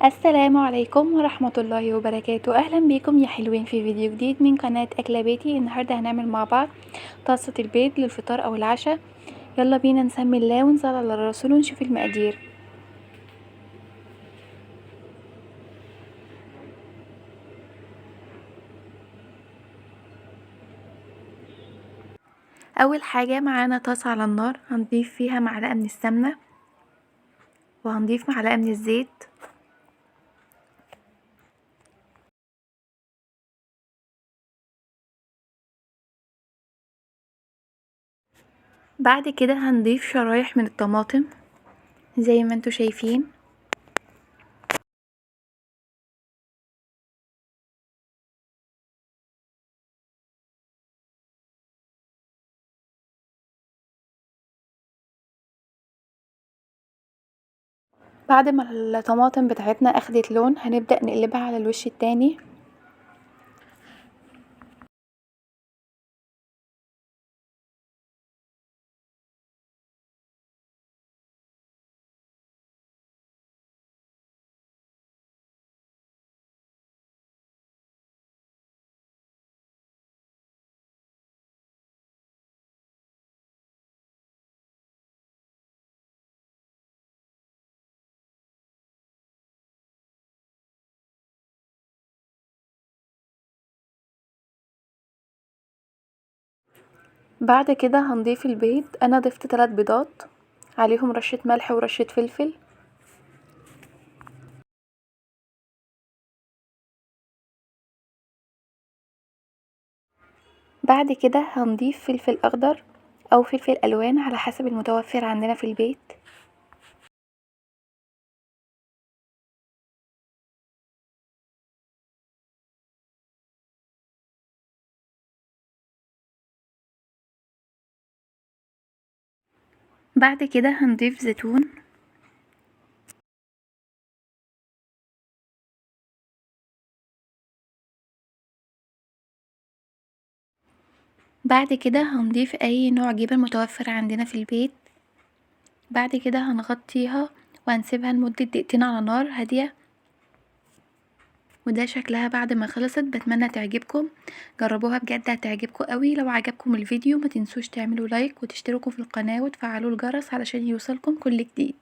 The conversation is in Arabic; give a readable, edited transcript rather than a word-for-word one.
السلام عليكم ورحمة الله وبركاته. أهلا بيكم يا حلوين في فيديو جديد من قناة أكلة بيتي. النهاردة هنعمل مع بعض طاسة البيض للفطار أو العشاء. يلا بينا نسمي الله ونصلي على الرسول ونشوف المقادير. أول حاجة معانا طاسة على النار، هنضيف فيها معلقة من السمنة وهنضيف معلقة من الزيت. بعد كده هنضيف شرايح من الطماطم زي ما انتوا شايفين. بعد ما الطماطم بتاعتنا اخدت لون هنبدأ نقلبها على الوش التاني. بعد كده هنضيف البيض. انا ضفت 3 بيضات عليهم رشة ملح ورشة فلفل. بعد كده هنضيف فلفل اخضر او فلفل الوان على حسب المتوفر عندنا في البيت. بعد كده هنضيف زيتون. بعد كده هنضيف اي نوع جبن متوفر عندنا في البيت. بعد كده هنغطيها وهنسيبها لمدة دقيقتين على نار هادية. وده شكلها بعد ما خلصت. بتمنى تعجبكم، جربوها بجد هتعجبكم قوي. لو عجبكم الفيديو ما تنسوش تعملوا لايك وتشتركوا في القناة وتفعلوا الجرس علشان يوصلكم كل جديد.